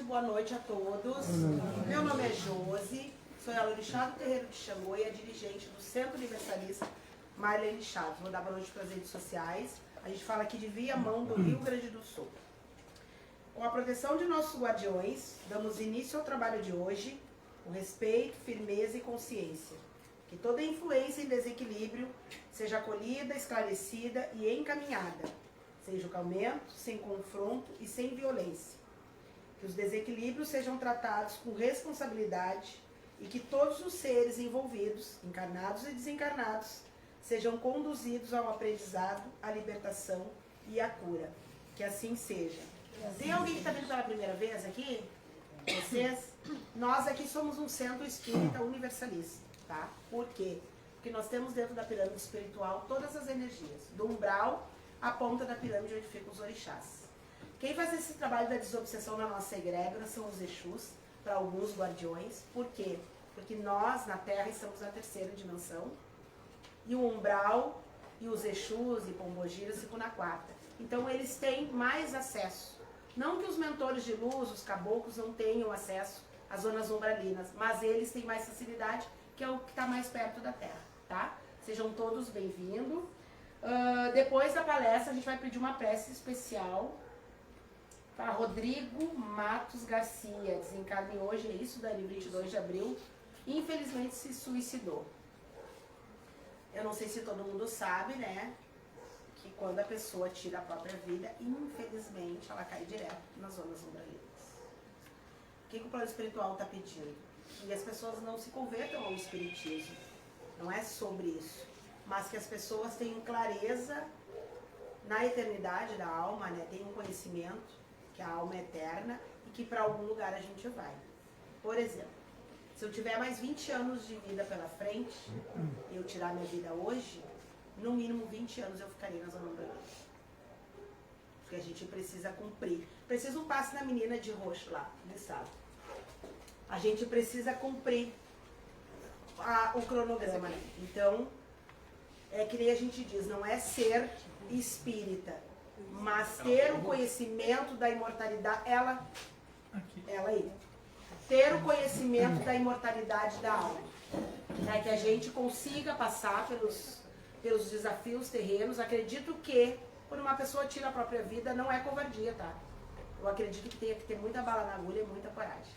boa noite a todos. Meu nome é Josi, sou a orixá do Terreiro de Xangô e a dirigente do Centro Universalista Marlene Chaves. Vou dar boa noite para as redes sociais. A gente fala aqui de Viamão, do Rio Grande do Sul. Com a proteção de nossos guardiões, damos início ao trabalho de hoje com respeito, firmeza e consciência. Que toda influência em desequilíbrio seja acolhida, esclarecida e encaminhada. Seja o calmento, sem confronto e sem violência. Que os desequilíbrios sejam tratados com responsabilidade e que todos os seres envolvidos, encarnados e desencarnados, sejam conduzidos ao aprendizado, à libertação e à cura. Que assim seja. Tem alguém que está vindo pela primeira vez aqui? Vocês? Nós aqui somos um centro espírita universalista, tá? Por quê? Porque nós temos dentro da pirâmide espiritual todas as energias, do umbral à ponta da pirâmide onde ficam os orixás. Quem faz esse trabalho da desobsessão na nossa egrégora são os Exus, para alguns guardiões. Por quê? Porque nós, na Terra, estamos na terceira dimensão, e o umbral, e os Exus e Pombogiras ficam na quarta. Então eles têm mais acesso. Não que os mentores de luz, os caboclos, não tenham acesso às zonas umbralinas, mas eles têm mais facilidade, que é o que está mais perto da Terra, tá? Sejam todos bem-vindos. Depois da palestra, a gente vai pedir uma prece especial para Rodrigo Matos Garcia. Desencarne hoje, é isso, Dani, 22 de abril. Infelizmente se suicidou. Eu não sei se todo mundo sabe, né? Que quando a pessoa tira a própria vida, infelizmente, ela cai direto nas zonas umbralinas. O que o plano espiritual está pedindo? Que as pessoas não se convertam ao espiritismo. Não é sobre isso. Mas que as pessoas tenham clareza na eternidade da alma, né? Tenham conhecimento que a alma é eterna e que para algum lugar a gente vai. Por exemplo, se eu tiver mais 20 anos de vida pela frente, e eu tirar minha vida hoje, no mínimo 20 anos eu ficaria na zona umbralina. Porque a gente precisa cumprir. Precisa um passe na menina de roxo lá, listado. A gente precisa cumprir o cronograma, né? Então, é que nem a gente diz, não é ser espírita, mas ter o conhecimento da imortalidade, ela aí. Ter o conhecimento da imortalidade da alma. Para que a gente consiga passar pelos desafios terrenos. Acredito que, quando uma pessoa tira a própria vida, não é covardia, tá? Eu acredito que tem que ter muita bala na agulha e muita coragem.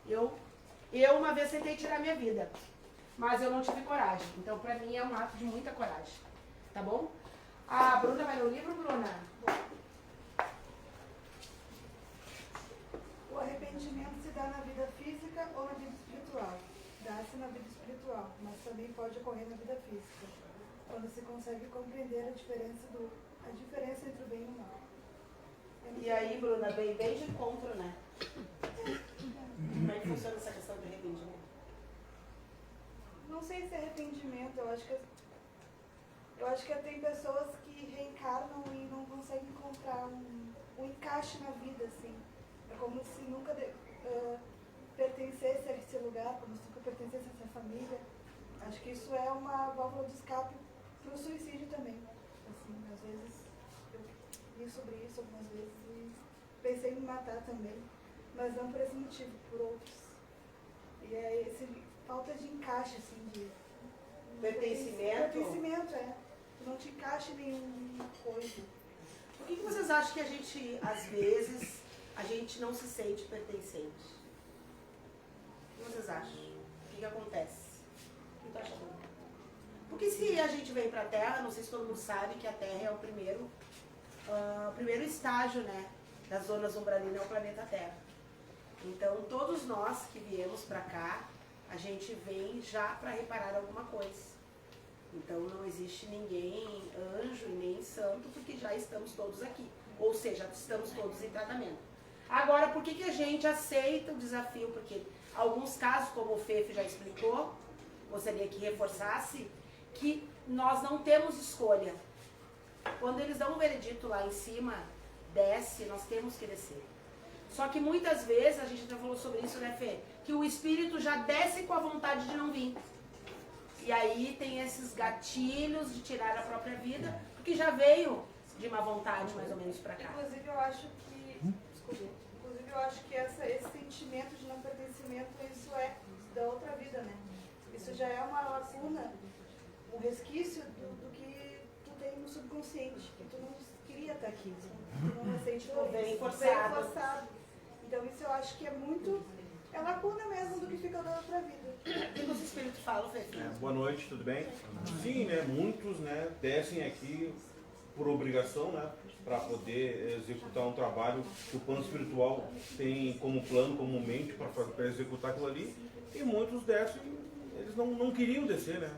Eu uma vez tentei tirar minha vida, mas eu não tive coragem. Então, pra mim, é um ato de muita coragem. Tá bom? A Bruna vai no livro, Bruna? O arrependimento se dá na vida física ou na vida espiritual? Dá-se na vida espiritual, mas também pode ocorrer na vida física, quando se consegue compreender a diferença entre o bem e o mal. E aí, Bruna, bem de encontro, né? Como é que funciona essa questão de arrependimento? Não sei se é arrependimento, eu acho que tem pessoas que reencarnam e não conseguem encontrar um encaixe na vida, assim. É como se nunca pertencesse a esse lugar, como se nunca pertencesse a essa família. Acho que isso é uma válvula de escape para o suicídio também. Assim, às vezes eu li sobre isso algumas vezes e pensei em me matar também, mas não por esse motivo, por outros. E é esse falta de encaixe, assim, de Pertencimento? Pertencimento, é. Não te encaixa em nenhuma coisa. Por que vocês acham que a gente, às vezes, a gente não se sente pertencente? O que vocês acham? O que acontece? O que tu acha? Porque se a gente vem para a Terra, não sei se todo mundo sabe que a Terra é o primeiro estágio, né, das zonas umbralinas, é o planeta Terra. Então, todos nós que viemos para cá, a gente vem já para reparar alguma coisa. Então, não existe ninguém anjo e nem santo, porque já estamos todos aqui. Ou seja, estamos todos em tratamento. Agora, por que a gente aceita o desafio? Porque alguns casos, como o Fefe já explicou, gostaria que reforçasse, que nós não temos escolha. Quando eles dão um veredito lá em cima, desce, nós temos que descer. Só que muitas vezes, a gente já falou sobre isso, né, Fê? Que o espírito já desce com a vontade de não vir. E aí tem esses gatilhos de tirar a própria vida, porque já veio de uma vontade mais ou menos pra cá. Inclusive eu acho que eu acho que esse sentimento de não pertencimento, isso é da outra vida, né? Isso já é uma lacuna, um resquício do que tu tem no subconsciente, que tu não queria estar aqui, tu não aceitou, Bem veio forçado. Então isso eu acho que é lacuna mesmo do que fica da outra vida. O que o Espírito fala, Fê? Boa noite, tudo bem? Sim, né, muitos, né, descem aqui por obrigação, né, para poder executar um trabalho que o plano espiritual tem como plano, como mente para executar aquilo ali, e muitos descem, eles não queriam descer, né?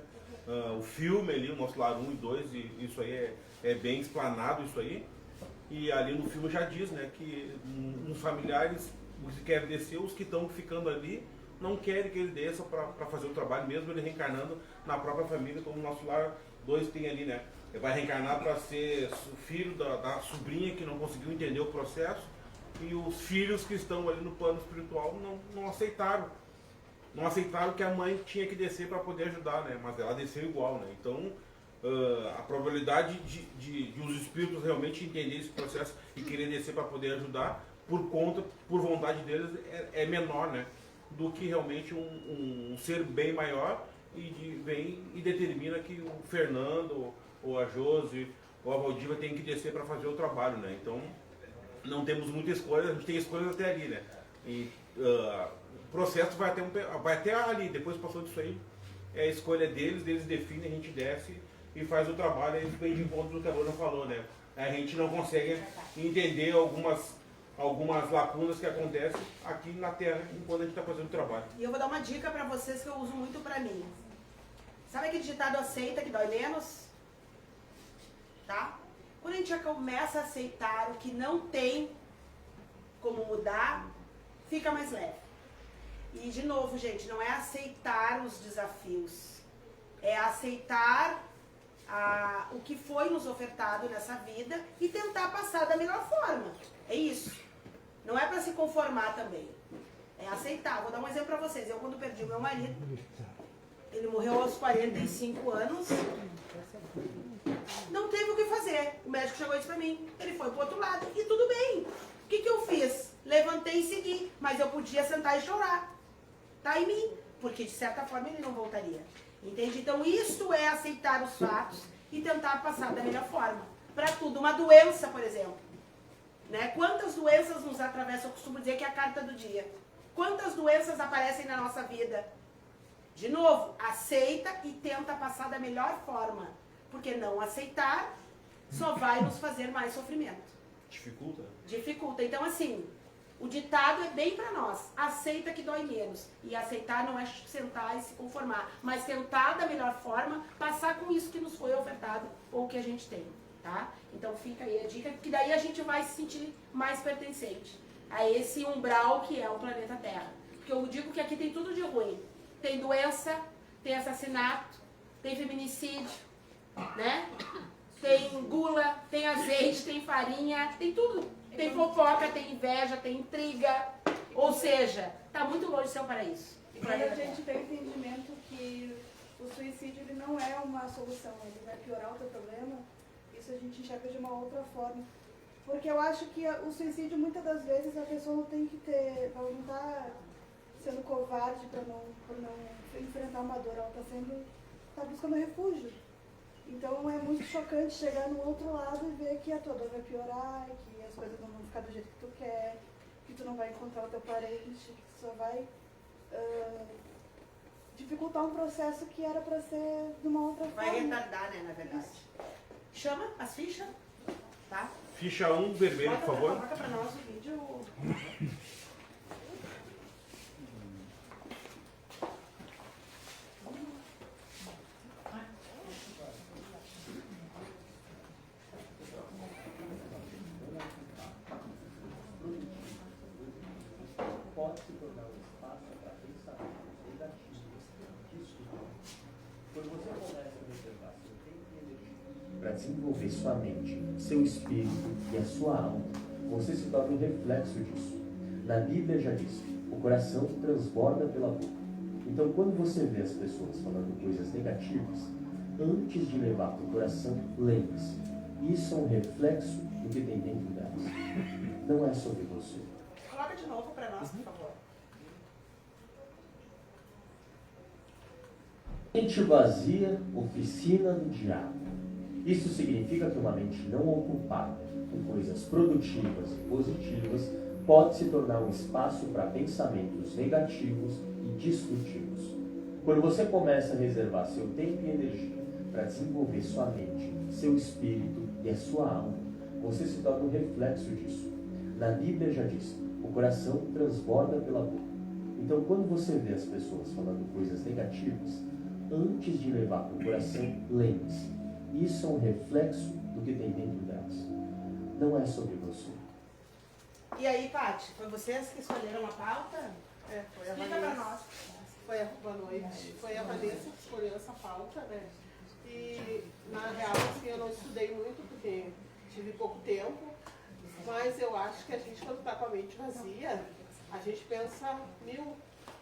O filme ali, o Nosso Lar 1 e 2, e isso aí é bem explanado isso aí, e ali no filme já diz, né, que os familiares, os que querem descer, os que estão ficando ali, não querem que ele desça para fazer o trabalho, mesmo ele reencarnando na própria família, como o Nosso Lar 2 tem ali, né? Ele vai reencarnar para ser filho da sobrinha que não conseguiu entender o processo, e os filhos que estão ali no plano espiritual não aceitaram. Não aceitaram que a mãe tinha que descer para poder ajudar, né? Mas ela desceu igual, né? Então, a probabilidade de os espíritos realmente entenderem esse processo e querer descer para poder ajudar, por vontade deles, é menor, né? Do que realmente um ser bem maior vem e determina que o Fernando, ou a Josi, ou a Valdiva tem que descer para fazer o trabalho, né? Então, não temos muita escolha, a gente tem escolhas até ali, né? E o processo vai até ali, depois passou disso aí, é a escolha deles, eles definem, a gente desce e faz o trabalho, aí vem de encontro do que a Lona falou, né? A gente não consegue entender algumas lacunas que acontecem aqui na Terra enquanto a gente está fazendo o trabalho. E eu vou dar uma dica para vocês que eu uso muito para mim. Sabe aquele ditado aceita que dói menos? Tá? Quando a gente já começa a aceitar o que não tem como mudar, fica mais leve. E de novo, gente, não é aceitar os desafios, é aceitar o que foi nos ofertado nessa vida e tentar passar da melhor forma. É isso. Não é para se conformar também. É aceitar. Vou dar um exemplo para vocês. Eu, quando perdi o meu marido, ele morreu aos 45 anos, não teve o que fazer. O médico chegou e disse para mim, ele foi pro outro lado e tudo bem. O que eu fiz? Levantei e segui, mas eu podia sentar e chorar. Tá em mim, porque de certa forma ele não voltaria. Entende? Então isto é aceitar os fatos e tentar passar da melhor forma. Para tudo, uma doença, por exemplo. Né? Quantas doenças nos atravessam? Eu costumo dizer que é a carta do dia. Quantas doenças aparecem na nossa vida? De novo, aceita e tenta passar da melhor forma. Porque não aceitar só vai nos fazer mais sofrimento. Dificulta? Dificulta. Então, assim, o ditado é bem para nós. Aceita que dói menos. E aceitar não é sentar e se conformar, mas tentar da melhor forma passar com isso que nos foi ofertado ou que a gente tem, tá? Então fica aí a dica, que daí a gente vai se sentir mais pertencente a esse umbral que é o planeta Terra. Porque eu digo que aqui tem tudo de ruim. Tem doença, tem assassinato, tem feminicídio, né? Tem gula, tem azeite, tem farinha, tem tudo. Tem fofoca, tem inveja, tem intriga. Ou seja, tá muito longe de ser um paraíso. Quando a gente tem o entendimento que o suicídio ele não é uma solução, ele vai piorar o teu problema, isso a gente enxerga de uma outra forma. Porque eu acho que o suicídio, muitas das vezes, a pessoa não tem que ter, ela não está sendo covarde por não enfrentar uma dor, ela está buscando refúgio. Então é muito chocante chegar no outro lado e ver que a tua dor vai piorar, que as coisas não vão ficar do jeito que tu quer, que tu não vai encontrar o teu parente, que tu só vai dificultar um processo que era para ser de uma outra forma. Vai retardar, né, na verdade. Chama as fichas, tá? Ficha 1, vermelho, por favor. Coloca pra nós o vídeo. Pode se tornar um espaço para pensamentos negativos que estudam. Quando você começa a reservar seu tempo e energia para desenvolver sua mente, seu espírito e a sua alma, você se torna um reflexo disso. Na Bíblia já diz, o coração transborda pela boca. Então, quando você vê as pessoas falando coisas negativas, antes de levar para o coração, lembre-se, isso é um reflexo do que tem dentro delas. Não é sobre você. Coloca de nós, por favor. Mente vazia, oficina do diabo. Isso significa que uma mente não ocupada com coisas produtivas e positivas pode se tornar um espaço para pensamentos negativos e destrutivos. Quando você começa a reservar seu tempo e energia para desenvolver sua mente, seu espírito e a sua alma, você se torna um reflexo disso. Na Bíblia já diz, o coração transborda pela boca. Então, quando você vê as pessoas falando coisas negativas, antes de levar para o coração, lembre-se, isso é um reflexo do que tem dentro delas. Não é sobre você. E aí, Paty, foi vocês que escolheram a pauta? Foi a Explica pra Vanessa. nós. Boa noite. Foi a Vanessa que escolheu essa pauta, né? E, na real, assim, eu não estudei muito, porque tive pouco tempo, mas eu acho que a gente, quando está com a mente vazia, a gente pensa mil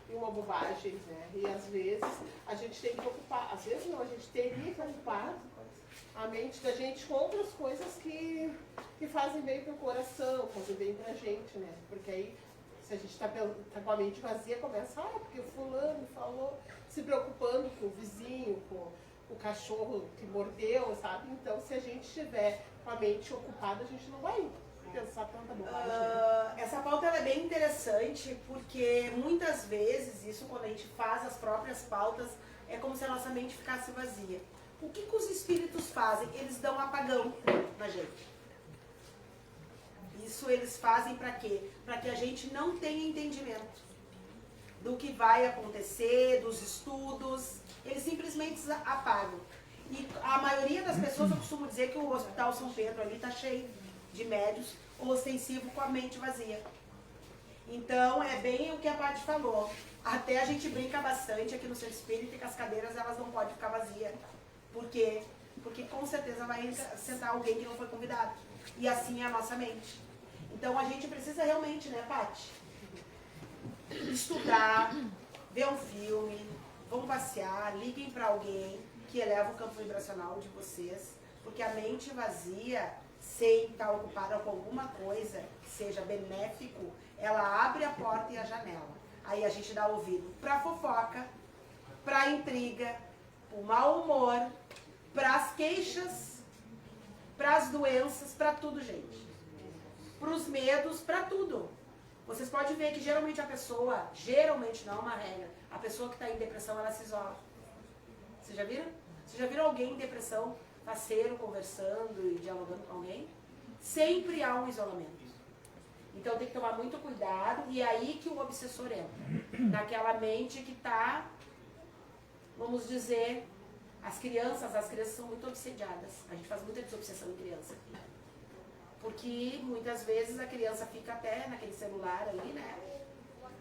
e uma bobagem, né? E, às vezes, a gente tem que ocupar, às vezes não, a gente teria que ocupar a mente da gente com outras coisas que fazem bem pro coração, fazem bem pra gente, né? Porque aí, se a gente tá com a mente vazia, começa, porque o fulano falou, se preocupando com o vizinho, com o cachorro que mordeu, sabe? Então, se a gente estiver com a mente ocupada, a gente não vai pensar tanta bobagem. Essa pauta ela é bem interessante, porque muitas vezes, isso quando a gente faz as próprias pautas, é como se a nossa mente ficasse vazia. O que os espíritos fazem? Eles dão um apagão na gente. Isso eles fazem para quê? Para que a gente não tenha entendimento do que vai acontecer, dos estudos. Eles simplesmente apagam. E a maioria das pessoas, eu costumo dizer que o Hospital São Pedro ali está cheio de médios ostensivos com a mente vazia. Então, é bem o que a Paty falou. Até a gente brinca bastante aqui no Centro Espírita que as cadeiras elas não podem ficar vazias. Por quê? Porque com certeza vai sentar alguém que não foi convidado. E assim é a nossa mente. Então a gente precisa realmente, né, Paty? Estudar, ver um filme, vão passear, liguem para alguém que eleva o campo vibracional de vocês. Porque a mente vazia, sem estar ocupada com alguma coisa que seja benéfico, ela abre a porta e a janela. Aí a gente dá ouvido para fofoca, para intriga, para o mau humor, para as queixas, para as doenças, para tudo, gente. Para os medos, para tudo. Vocês podem ver que geralmente a pessoa, geralmente não é uma regra, a pessoa que está em depressão, ela se isola. Vocês já viram? Vocês já viram alguém em depressão, parceiro, conversando e dialogando com alguém? Sempre há um isolamento. Então tem que tomar muito cuidado, e é aí que o obsessor entra. Naquela mente que está, vamos dizer, as crianças são muito obsediadas. A gente faz muita desobsessão em criança. Porque muitas vezes a criança fica até naquele celular ali, né?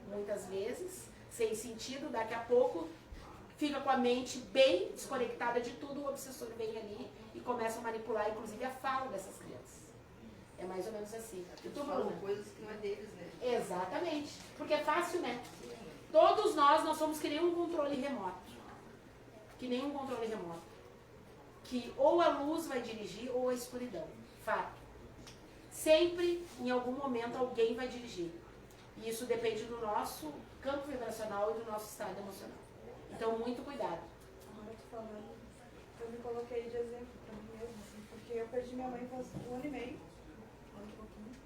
Muitas vezes, sem sentido, daqui a pouco fica com a mente bem desconectada de tudo, o obsessor vem ali e começa a manipular, inclusive, a fala dessas crianças. É mais ou menos assim. E tu, falam Bruna? coisas que não é deles, né? Exatamente. Porque é fácil, né? Todos nós somos que nem um controle remoto. Que nem um controle remoto. Que ou a luz vai dirigir ou a escuridão. Fato. Sempre, em algum momento, alguém vai dirigir. E isso depende do nosso campo vibracional e do nosso estado emocional. Então, muito cuidado. Agora eu tô falando, eu me coloquei de exemplo pra mim mesma, assim, porque eu perdi minha mãe faz 1 ano e meio, um pouquinho.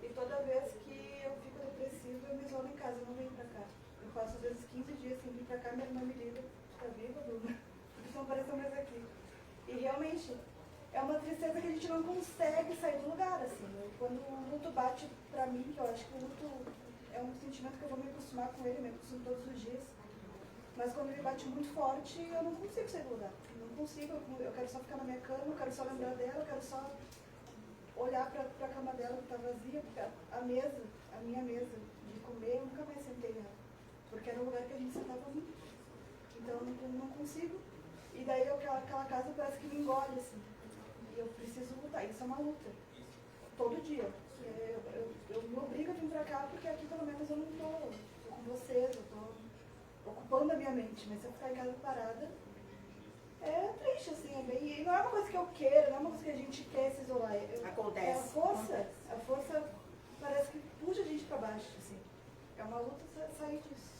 E toda vez que eu fico depressiva, eu me isolo em casa, eu não venho pra cá. Eu passo às vezes 15 dias sem vir pra cá, minha irmã me liga, tá viva, Bruna? Porque não apareceu mais aqui. E realmente, é uma tristeza que a gente não consegue sair do lugar, assim. Quando o luto bate pra mim, que eu acho que o luto é um sentimento que eu vou me acostumar com ele, me acostumo todos os dias. Mas quando ele bate muito forte, eu não consigo sair do lugar. Não consigo, eu quero só ficar na minha cama, eu quero só lembrar dela, eu quero só olhar pra cama dela que tá vazia, porque a minha mesa de comer, eu nunca mais sentei nela. Porque era um lugar que a gente sentava muito. Então eu não consigo. E daí aquela casa parece que me engole, assim. E eu preciso lutar. Isso é uma luta. Todo dia. Eu me obrigo a vir pra cá porque aqui pelo menos eu não tô com vocês, eu tô ocupando a minha mente. Mas se eu ficar em casa parada, é triste, assim, é bem. E não é uma coisa que eu queira, não é uma coisa que a gente quer se isolar. Acontece. A força parece que puxa a gente para baixo, assim. É uma luta sair disso.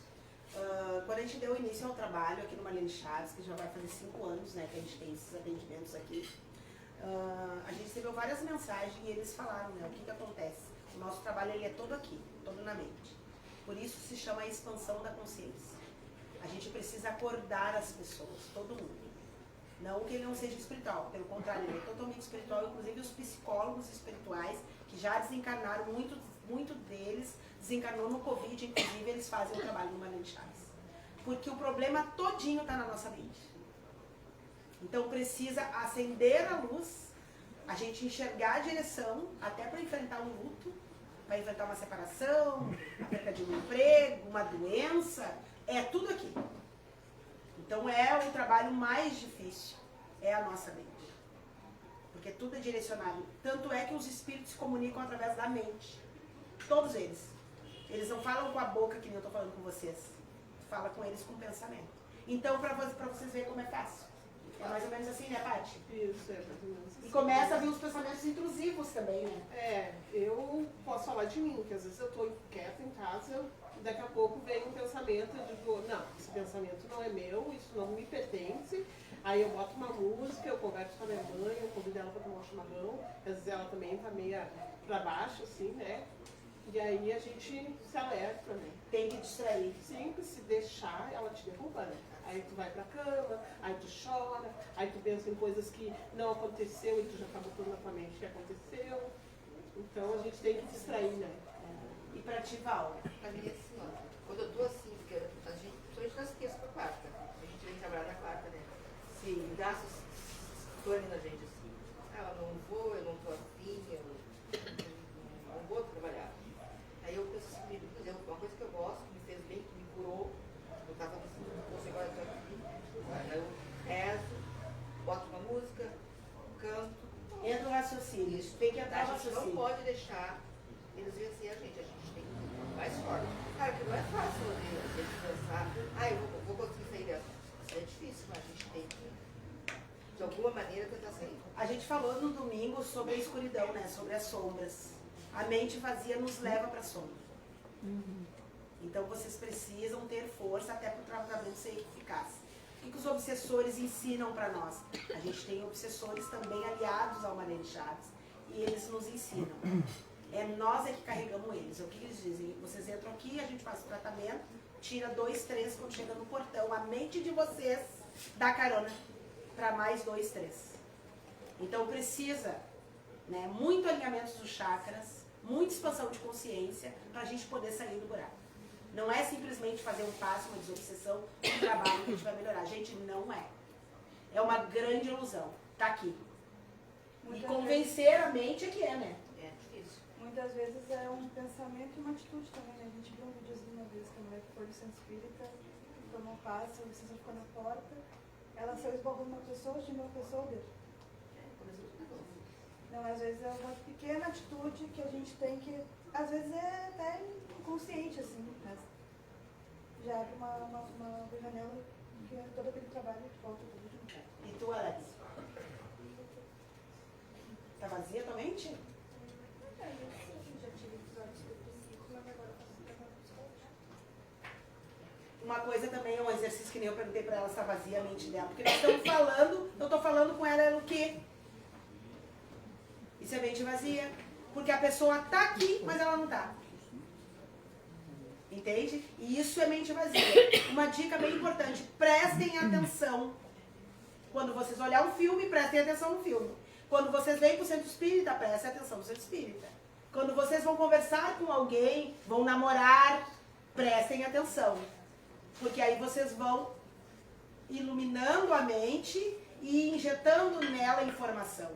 Quando a gente deu início ao trabalho aqui no Marlene Chaves, que já vai fazer 5 anos, né, que a gente tem esses atendimentos aqui, a gente recebeu várias mensagens e eles falaram, né, o que acontece. O nosso trabalho ele é todo aqui, todo na mente. Por isso se chama a expansão da consciência. A gente precisa acordar as pessoas, todo mundo. Não que ele não seja espiritual, pelo contrário, ele é totalmente espiritual, inclusive os psicólogos espirituais, que já desencarnaram, muito deles desencarnou no Covid, inclusive eles fazem o trabalho no Marlene Chaves. Porque o problema todinho está na nossa mente. Então precisa acender a luz, a gente enxergar a direção, até para enfrentar um luto, para enfrentar uma separação, a perda de um emprego, uma doença, é tudo aqui. Então é o trabalho mais difícil, é a nossa mente. Porque tudo é direcionado. Tanto é que os espíritos se comunicam através da mente. Todos eles. Eles não falam com a boca que nem eu estou falando com vocês. Fala com eles com o pensamento. Então, para vocês verem como é fácil. É mais ou menos assim, né, Paty? Isso, é mais ou menos assim. E começa a vir os pensamentos intrusivos também, né? Eu posso falar de mim, que às vezes eu estou quieta em casa, daqui a pouco vem um pensamento, eu digo, não, esse pensamento não é meu, isso não me pertence. Aí eu boto uma música, eu converso com a minha mãe, eu convido ela para tomar um chimarrão, às vezes ela também está meio para baixo, assim, né? E aí a gente se alerta, né? Tem que distrair. Sempre se deixar, ela te derruba, né? Aí tu vai pra cama, aí tu chora, aí tu pensa em coisas que não aconteceu e tu já tá botando na tua mente que aconteceu. Então a gente tem que distrair, né? E pra ti, Val? Pra mim é assim, ó. Quando eu tô assim, porque a gente, principalmente nas terças pra quarta, a gente vem trabalhar na quarta, né? Sim. Graças torne na gente assim. Ah, eu não vou, eu não tô afim, eu não vou trabalhar. Aí eu penso assim comigo, por exemplo, uma coisa que eu gosto, que me fez bem, que me curou, eu tava assim, você agora tá aqui, aí eu rezo, boto uma música, canto. Entra o raciocínio. Isso. Tem que entrar o A gente não raciocínio. pode deixar eles vencer a gente tem que ir mais forte. Claro que não é fácil a gente pensar, eu vou conseguir sair dessa. Isso é difícil, mas a gente tem que, de alguma maneira, tentar sair. A gente falou no domingo sobre a escuridão, né? Sobre as sombras. A mente vazia nos leva para a sombra. Então vocês precisam ter força até para o tratamento ser eficaz. O que os obsessores ensinam para nós? A gente tem obsessores também aliados ao Marlene Chaves e eles nos ensinam. É nós é que carregamos eles. O que eles dizem? Vocês entram aqui, a gente faz o tratamento, tira 2, 3 quando chega no portão. A mente de vocês dá carona para mais 2, 3. Então precisa, né, muito alinhamento dos chakras, muita expansão de consciência para a gente poder sair do buraco. Não é simplesmente fazer um passo, uma desobsessão, um trabalho que a gente vai melhorar. Gente, não é. É uma grande ilusão. Tá aqui. E convencer a mente é que é, né? É difícil. Muitas vezes é um pensamento e uma atitude também, né? A gente viu um videozinho uma vez que a mulher que foi no centro espírita, tomou um passe, a licença ficou na porta, ela saiu esbarrando uma pessoa, xingou uma pessoa dele. Não, às vezes é uma pequena atitude que a gente tem que, às vezes é até inconsciente, assim, mas já abre uma janela que é todo aquele trabalho que volta tudo de novo. E tu, Alex? Tá vazia tua mente? Já tive episódios depressivos, mas agora eu faço trabalho psicológico. Uma coisa também é um exercício que nem eu perguntei pra ela se tá vazia a mente dela. Porque nós estamos falando, eu tô falando com ela, era o quê? Isso é mente vazia. Porque a pessoa tá aqui, mas ela não tá. Entende? E isso é mente vazia. Uma dica bem importante, prestem atenção. Quando vocês olharem um filme, prestem atenção no filme. Quando vocês vêm para o centro espírita, prestem atenção no centro espírita. Quando vocês vão conversar com alguém, vão namorar, prestem atenção. Porque aí vocês vão iluminando a mente e injetando nela informação.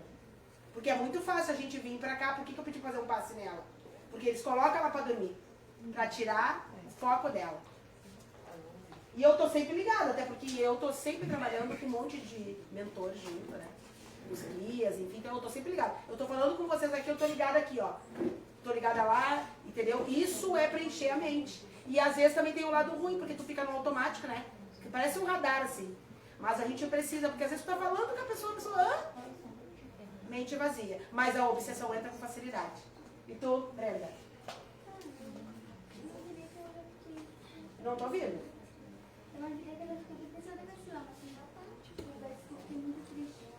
Porque é muito fácil a gente vir pra cá. Por que eu pedi pra fazer um passe nela? Porque eles colocam ela pra dormir. Pra tirar o foco dela. E eu tô sempre ligada, até porque eu tô sempre trabalhando com um monte de mentores junto, né? Os guias, enfim, então eu tô sempre ligada. Eu tô falando com vocês aqui, eu tô ligada aqui, ó. Tô ligada lá, entendeu? Isso é preencher a mente. E às vezes também tem um lado ruim, porque tu fica no automático, né? Que parece um radar, assim. Mas a gente precisa, porque às vezes tu tá falando com a pessoa, mente vazia. Mas a obsessão entra com facilidade. E tu, Brenda? Não tô ouvindo. Eu não diria que ela ficou pensando na depressão, mas assim, tipo, eu fiquei muito triste.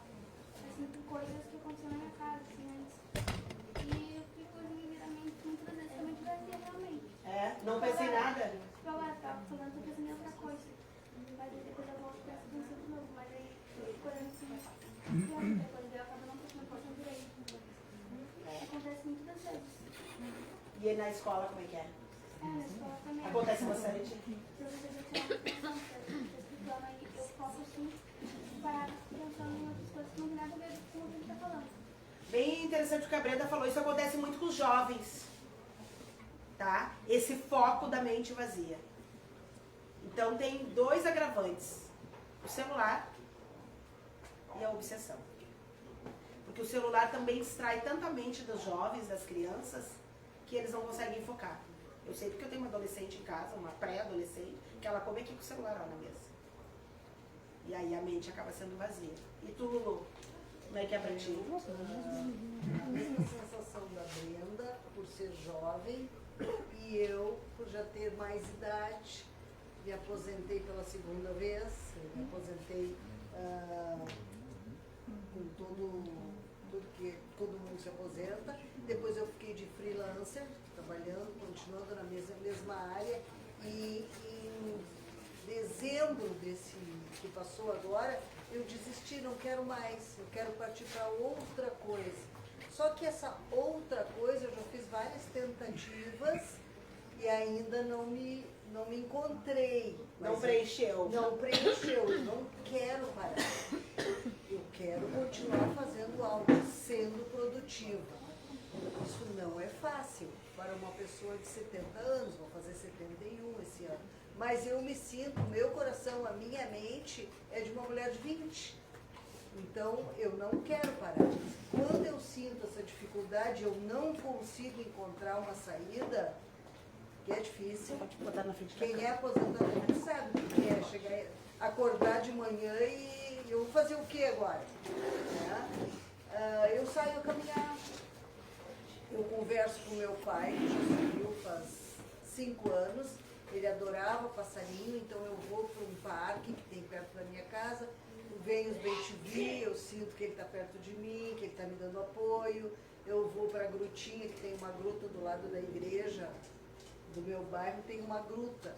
Assim, por coisas que aconteceram na minha casa, assim, antes. E eu fico ligeiramente, muitas vezes, também vazia, realmente. É, não pensei em nada. Tipo, agora tava falando, tô pensando em outra coisa. Mas aí depois eu volto pra essa pensão de novo. Mas aí, eu fico olhando assim, depois eu acabo não prestando atenção direito. Acontece muitas vezes. E aí na escola, como é que é? É, na escola também. Acontece bastante. Se eu tirar atenção, aí eu foco assim, parar pensando em outras coisas que não tem nada a ver com o que a gente tá falando. Bem interessante o que a Brenda falou, isso acontece muito com os jovens, tá? Esse foco da mente vazia. Então tem 2 agravantes, o celular e a obsessão. Porque o celular também distrai tanto a mente dos jovens, das crianças, que eles não conseguem focar. Eu sei porque eu tenho uma adolescente em casa, uma pré-adolescente, que ela come aqui com o celular ó, na mesa. E aí a mente acaba sendo vazia. E tu, Lulu, como é que é pra ti? A mesma sensação da Brenda, por ser jovem, e eu, por já ter mais idade, me aposentei pela segunda vez, me aposentei com tudo que todo mundo se aposenta. Depois eu fiquei de freelancer, trabalhando, continuando na mesma área, e em dezembro desse que passou agora, eu desisti, não quero mais, eu quero partir para outra coisa. Só que essa outra coisa, eu já fiz várias tentativas e ainda não me encontrei. Não preencheu. Não preencheu, eu não quero parar. Eu quero continuar fazendo algo, sendo produtiva. Isso não é fácil para uma pessoa de 70 anos, vou fazer 71 esse ano. Mas eu me sinto, meu coração, a minha mente é de uma mulher de 20. Então, eu não quero parar. Quando eu sinto essa dificuldade, eu não consigo encontrar uma saída, que é difícil. Pode botar na frente da Quem câmera. é aposentado sabe o que é chegar, acordar de manhã e eu vou fazer o que agora? Né? Eu saio a caminhar. Eu converso com meu pai, que já saiu faz 5 anos. Ele adorava passarinho, então eu vou para um parque que tem perto da minha casa, venho os bem-te-vi, eu sinto que ele está perto de mim, que ele está me dando apoio. Eu vou para a grutinha, que tem uma gruta do lado da igreja do meu bairro, tem uma gruta,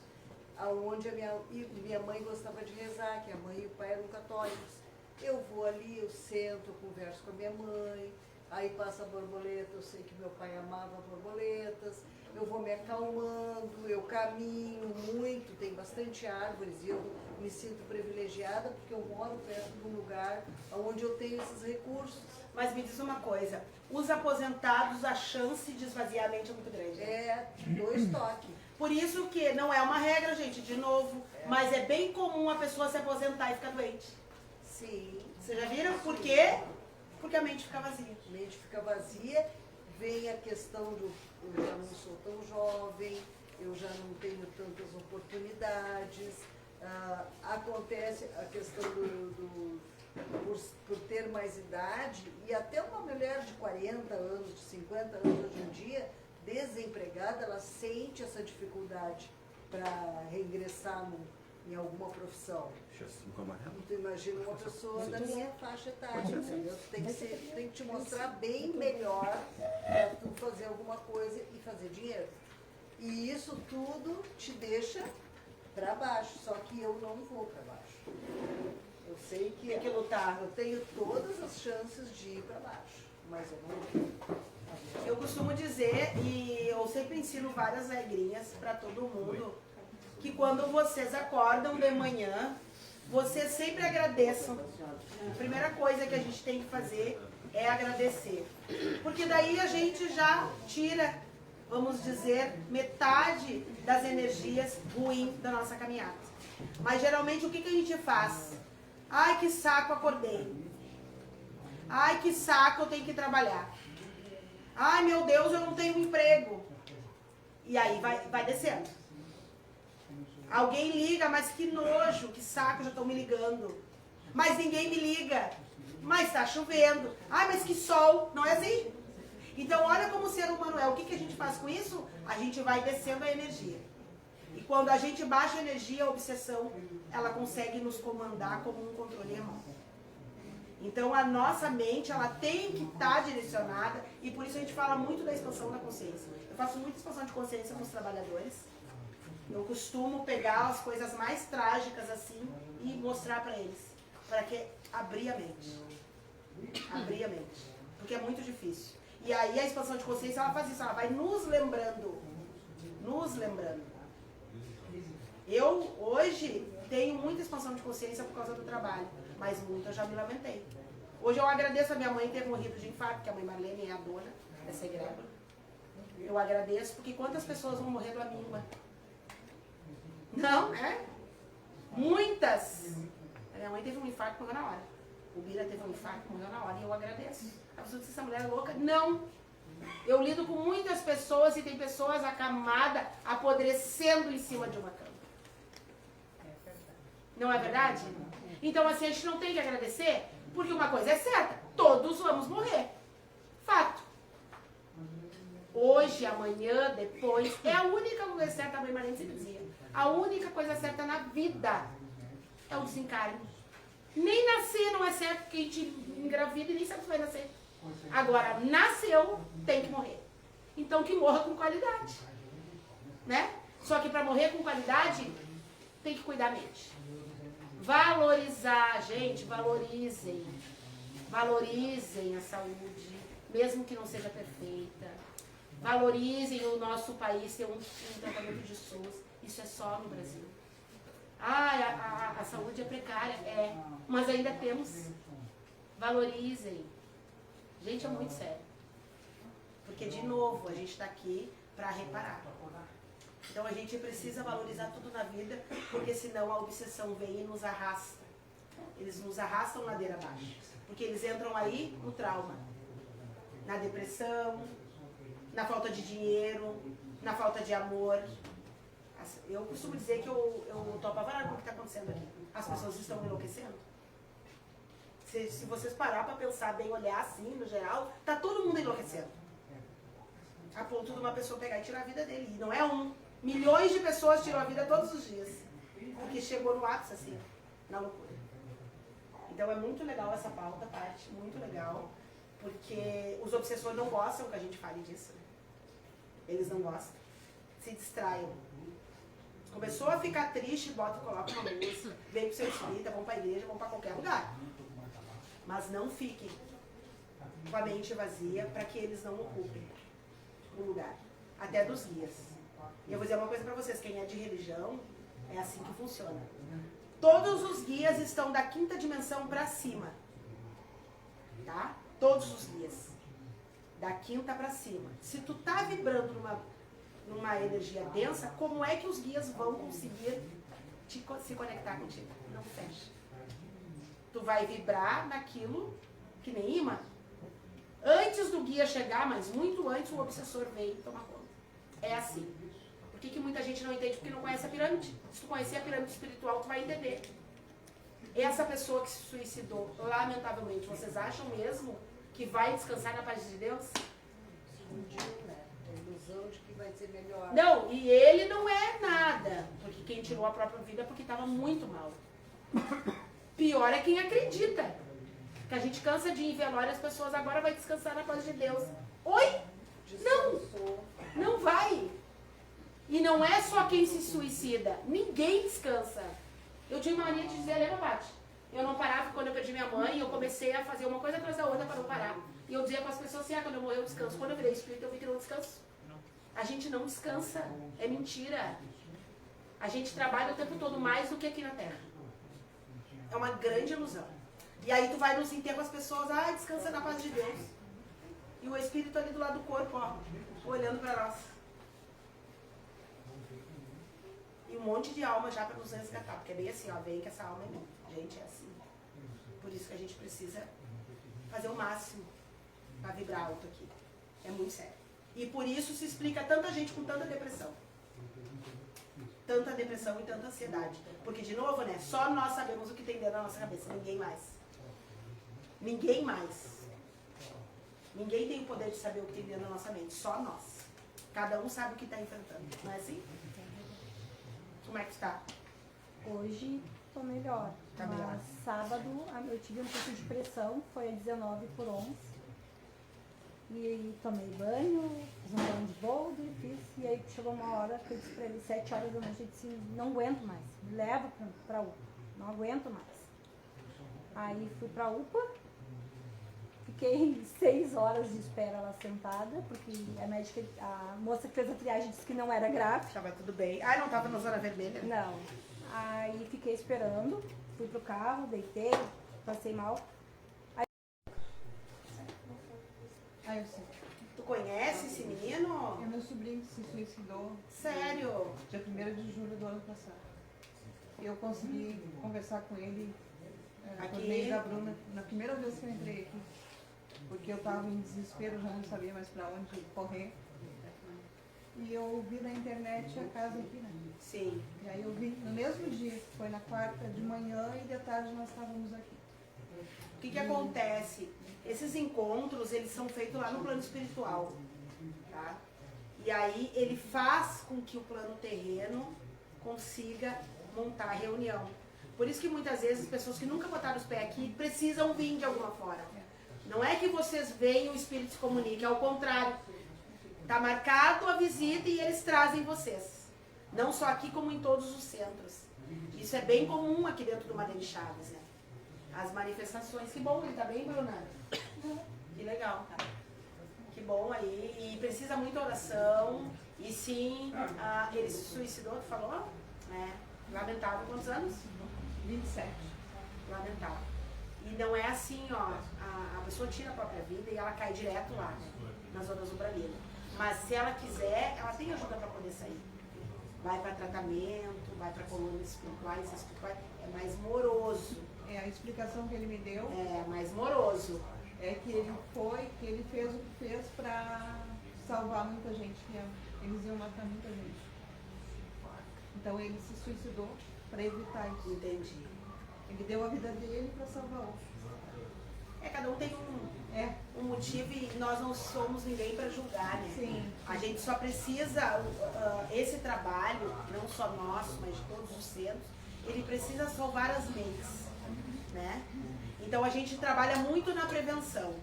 onde a minha mãe gostava de rezar, que a mãe e o pai eram católicos. Eu vou ali, eu sento, eu converso com a minha mãe, aí passa a borboleta, eu sei que meu pai amava borboletas. Eu vou me acalmando, eu caminho muito, tem bastante árvores e eu me sinto privilegiada porque eu moro perto de um lugar onde eu tenho esses recursos. Mas me diz uma coisa, os aposentados, a chance de esvaziar a mente é muito grande. É 2 toques. Por isso que não é uma regra, gente, de novo, mas é bem comum a pessoa se aposentar e ficar doente. Sim. Vocês já viram? Por quê? Porque a mente fica vazia. A mente fica vazia, vem a questão do eu já não sou tão jovem, eu já não tenho tantas oportunidades, acontece a questão por ter mais idade, e até uma mulher de 40 anos, de 50 anos hoje em dia, desempregada, ela sente essa dificuldade para reingressar em alguma profissão. Então imagina uma pessoa da minha faixa etária, entendeu? Tem que te mostrar bem melhor para tu fazer alguma coisa e fazer dinheiro. E isso tudo te deixa para baixo, só que eu não vou para baixo. Eu sei que Tem que lutar. eu tenho todas as chances de ir para baixo, mas eu não vou. Eu costumo dizer, e eu sempre ensino várias regrinhas para todo mundo, que quando vocês acordam de manhã, vocês sempre agradeçam. A primeira coisa que a gente tem que fazer é agradecer. Porque daí a gente já tira, vamos dizer, metade das energias ruins da nossa caminhada. Mas geralmente o que a gente faz? Ai, que saco, acordei. Ai, que saco, eu tenho que trabalhar. Ai, meu Deus, eu não tenho um emprego. E aí vai descendo. Alguém liga, mas que nojo, que saco, já estão me ligando. Mas ninguém me liga. Mas está chovendo. Ai, mas que sol. Não é assim? Então, olha como o ser humano é. O que a gente faz com isso? A gente vai descendo a energia. E quando a gente baixa a energia, a obsessão, ela consegue nos comandar como um controle remoto. Então a nossa mente, ela tem que estar direcionada, e por isso a gente fala muito da expansão da consciência. Eu faço muita expansão de consciência com os trabalhadores. Eu costumo pegar as coisas mais trágicas assim e mostrar para eles, para que abrir a mente. Abrir a mente. Porque é muito difícil. E aí a expansão de consciência, ela faz isso, ela vai nos lembrando. Nos lembrando. Eu, hoje, tenho muita expansão de consciência por causa do trabalho, mas muito eu já me lamentei. Hoje eu agradeço a minha mãe ter morrido de infarto, porque a mãe Marlene é a dona dessa egrégora. Eu agradeço, porque quantas pessoas vão morrer da míngua? Não, é? Muitas! A minha mãe teve um infarto e morreu na hora. O Bira teve um infarto e morreu na hora, e eu agradeço. A pessoa disse, essa mulher é louca? Não! Eu lido com muitas pessoas e tem pessoas acamadas, apodrecendo em cima de uma cama. Não é verdade? Então assim, a gente não tem que agradecer, porque uma coisa é certa, todos vamos morrer. Fato. Hoje, amanhã, depois, é a única coisa certa, a mãe Marlene sempre dizia, a única coisa certa na vida é o desencarne. Nem nascer não é certo, porque a gente engravida e nem sabe se vai nascer. Agora, nasceu, tem que morrer. Então que morra com qualidade. Né? Só que para morrer com qualidade, tem que cuidar da mente. Valorizar, gente, valorizem. Valorizem a saúde, mesmo que não seja perfeita. Valorizem o nosso país ter um tratamento de SUS. Isso é só no Brasil. A saúde é precária, mas ainda temos. Valorizem. Gente, é muito sério. Porque, de novo, a gente está aqui para reparar. Então, a gente precisa valorizar tudo na vida, porque senão a obsessão vem e nos arrasta. Eles nos arrastam ladeira abaixo. Porque eles entram aí no trauma, na depressão, na falta de dinheiro, na falta de amor. Eu costumo dizer que eu tô apavorada com o que está acontecendo aqui. As pessoas estão enlouquecendo. Se vocês parar para pensar bem, olhar assim, no geral, tá todo mundo enlouquecendo. A ponto de uma pessoa pegar e tirar a vida dele. E não é um. Milhões de pessoas tiram a vida todos os dias. Porque chegou no ápice, assim, na loucura. Então é muito legal essa pauta, parte, muito legal. Porque os obsessores não gostam que a gente fale disso. Né? Eles não gostam. Se distraem. Começou a ficar triste, coloca uma música, vem pro seu espírita, vão pra igreja, vão pra qualquer lugar. Mas não fiquem com a mente vazia para que eles não ocupem o lugar. Até dos guias. E eu vou dizer uma coisa para vocês, quem é de religião, é assim que funciona. Todos os guias estão da 5ª dimensão para cima. Tá? Todos os guias. Da 5ª para cima. Se tu tá vibrando numa energia densa, como é que os guias vão conseguir se conectar contigo? Não fecha. Tu vai vibrar naquilo que nem imã. Antes do guia chegar, mas muito antes, o obsessor vem tomar conta. É assim. Por que muita gente não entende? Porque não conhece a pirâmide. Se tu conhecer a pirâmide espiritual, tu vai entender. Essa pessoa que se suicidou, lamentavelmente, vocês acham mesmo que vai descansar na paz de Deus? A ilusão de que vai ser melhor. Não, e ele não é nada. Porque quem tirou a própria vida é porque estava muito mal. Pior é quem acredita. Que a gente cansa de ir em velório, as pessoas agora vão descansar na paz de Deus. Oi? Não. Não vai. E não é só quem se suicida. Ninguém descansa. Eu tinha uma mania de dizer, lembra, Paty? Eu não parava quando eu perdi minha mãe, eu comecei a fazer uma coisa atrás da outra para não parar. E eu dizia para as pessoas assim, quando eu morrer eu descanso. Quando eu virei espírita, eu vi que não descanso. A gente não descansa. É mentira. A gente trabalha o tempo todo mais do que aqui na Terra. É uma grande ilusão. E aí tu vai nos enterros com as pessoas, descansa na paz de Deus. E o espírito ali do lado do corpo, ó, olhando para nós. E um monte de alma já para nos resgatar, porque é bem assim, ó, vem que essa alma é minha. Gente, é assim. Por isso que a gente precisa fazer o máximo para vibrar alto aqui. É muito sério. E por isso se explica tanta gente com tanta depressão. Tanta depressão e tanta ansiedade. Porque, de novo, né, só nós sabemos o que tem dentro da nossa cabeça, ninguém mais. Ninguém mais. Ninguém tem o poder de saber o que tem dentro da nossa mente, só nós. Cada um sabe o que está enfrentando, não é assim? como é que está? Hoje tô melhor. Tá melhor. Mas sábado eu tive um pouco de pressão, foi a 19/11. E tomei banho, fiz um banho de boldo e fiz. E aí chegou uma hora que eu disse pra ele, 7 horas da noite, eu disse, não aguento mais, me leva pra UPA, não aguento mais. Aí fui pra UPA, fiquei 6 horas de espera lá sentada, porque a moça que fez a triagem disse que não era grave. Tava tudo bem. Ah, não tava na zona vermelha? Não. Aí fiquei esperando, fui pro carro, deitei, passei mal. Ah, eu sei. Tu conhece esse menino? É meu sobrinho que se suicidou Sério? dia 1º de julho do ano passado. Eu consegui conversar com ele por Aqui? meio da Bruna, na primeira vez que eu entrei aqui. Porque eu estava em desespero, já não sabia mais para onde correr. E eu vi na internet a casa aqui, né? Sim. E aí eu vi no mesmo dia, foi na quarta de manhã e de tarde nós estávamos aqui. O que acontece? Esses encontros, eles são feitos lá no plano espiritual, tá? E aí ele faz com que o plano terreno consiga montar a reunião. Por isso que muitas vezes as pessoas que nunca botaram os pés aqui precisam vir de alguma forma. Não é que vocês veem o espírito se comunique, é ao contrário. Tá marcado a visita e eles trazem vocês. Não só aqui, como em todos os centros. Isso é bem comum aqui dentro do Marlene Chaves, né? As manifestações. Que bom, ele tá bem, Bruna? Que legal. Que bom aí. E precisa muita oração. E sim, ele se suicidou, tu falou? É. Lamentável. Quantos anos? 27. Lamentável. E não é assim, ó. A pessoa tira a própria vida e ela cai direto lá, né? Nas zonas umbralinas. Mas se ela quiser, ela tem ajuda para poder sair. Vai para tratamento, vai para colônias espirituais, é mais moroso. É, a explicação que ele me deu É mais moroso. é que ele fez o que fez para salvar muita gente, que eles iam matar muita gente. Então ele se suicidou para evitar isso. Entendi. Ele deu a vida dele para salvar outros. Cada um tem um motivo e nós não somos ninguém para julgar, né? Sim. A gente só precisa, esse trabalho, não só nosso, mas de todos os centros, ele precisa salvar as mentes, né? Então a gente trabalha muito na prevenção,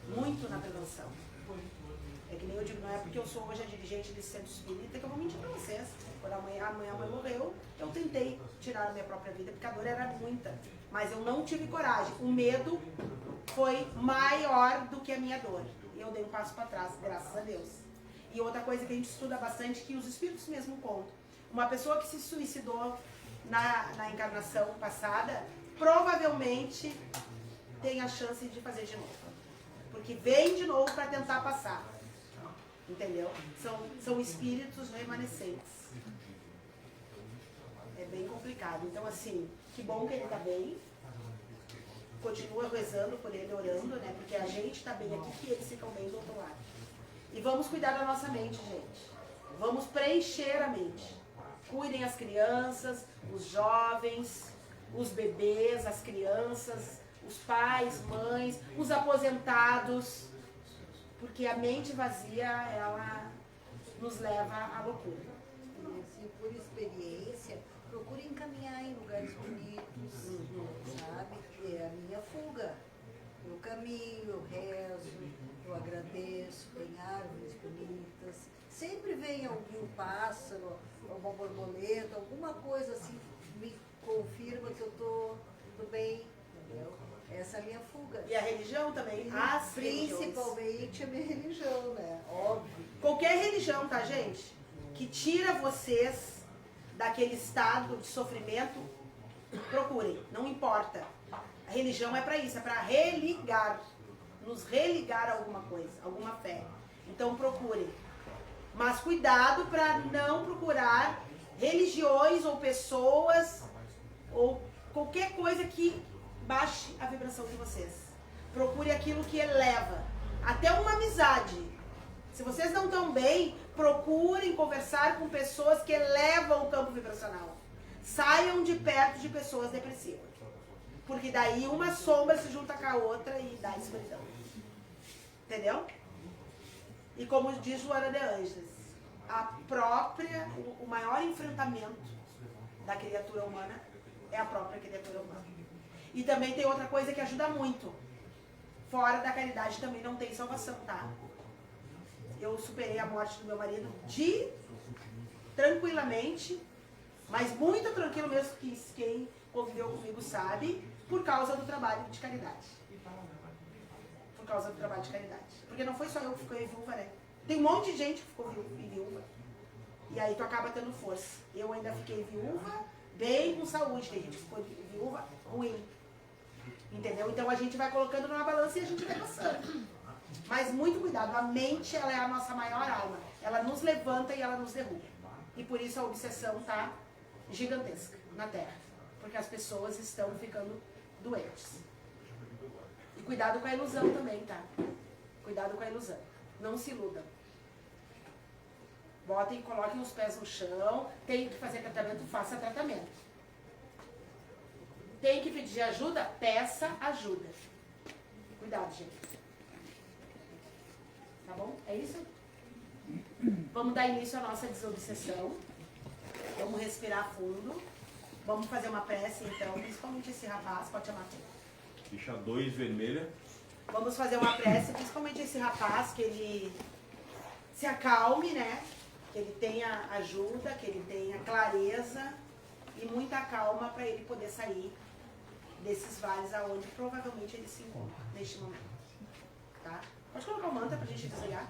muito na prevenção. É que nem eu digo, não é porque eu sou hoje a dirigente desse centro espírita que eu vou mentir para vocês. Quando a mãe morreu, eu tentei tirar a minha própria vida, porque a dor era muita. Mas eu não tive coragem. O medo foi maior do que a minha dor. E eu dei um passo para trás, graças a Deus. E outra coisa que a gente estuda bastante, que os espíritos mesmo contam. Uma pessoa que se suicidou na encarnação passada, provavelmente tem a chance de fazer de novo. Porque vem de novo para tentar passar. Entendeu? São espíritos remanescentes. É bem complicado. Então, assim, que bom que ele está bem. Continua rezando por ele, orando, né? Porque a gente está bem aqui e eles ficam bem do outro lado. E vamos cuidar da nossa mente, gente. Vamos preencher a mente. Cuidem as crianças, os jovens, os bebês, as crianças, os pais, mães, os aposentados. Porque a mente vazia, ela nos leva à loucura. E assim, por experiência, procure encaminhar em lugares bonitos, sabe? É a minha fuga. Eu caminho, eu rezo, eu agradeço, tem árvores bonitas. Sempre vem algum pássaro, alguma borboleta, alguma coisa assim, me confirma que eu tô bem, entendeu? Essa é a minha fuga. E a religião também, Principalmente a minha religião, né? Óbvio. Qualquer religião, tá, gente? Que tira vocês daquele estado de sofrimento, procurem, não importa. A religião é para isso, é para religar, nos religar a alguma coisa, alguma fé. Então procurem. Mas cuidado para não procurar religiões ou pessoas ou qualquer coisa que baixe a vibração de vocês. Procure aquilo que eleva. Até uma amizade. Se vocês não estão bem, procurem conversar com pessoas que elevam o campo vibracional. Saiam de perto de pessoas depressivas. Porque daí uma sombra se junta com a outra e dá escuridão. Entendeu? E como diz Joana de Ângeles, o maior enfrentamento da criatura humana é a própria criatura humana. E também tem outra coisa que ajuda muito. Fora da caridade também não tem salvação, tá? Eu superei a morte do meu marido tranquilamente, mas muito tranquilo mesmo, que quem conviveu comigo sabe, por causa do trabalho de caridade. Por causa do trabalho de caridade. Porque não foi só eu que fiquei viúva, né? Tem um monte de gente que ficou viúva. E aí tu acaba tendo força. Eu ainda fiquei viúva, bem com saúde. Tem gente que ficou viúva ruim. Entendeu? Então a gente vai colocando numa balança e a gente vai passando. Mas muito cuidado. A mente, ela é a nossa maior alma. Ela nos levanta e ela nos derruba. E por isso a obsessão tá gigantesca na Terra. Porque as pessoas estão ficando doentes. E cuidado com a ilusão também, tá? Cuidado com a ilusão. Não se iludam. Botem, coloquem os pés no chão. Tem que fazer tratamento, faça tratamento. Tem que pedir ajuda? Peça ajuda. Cuidado, gente. Tá bom? É isso? Vamos dar início à nossa desobsessão. Vamos respirar fundo. Vamos fazer uma prece, então, principalmente esse rapaz. Pode chamar aqui. Ficha 2 vermelha. Vamos fazer uma prece, principalmente esse rapaz, que ele se acalme, né? Que ele tenha ajuda, que ele tenha clareza e muita calma para ele poder sair desses vales aonde provavelmente ele se encontra neste momento. Tá? Pode colocar o mantra pra gente desligar?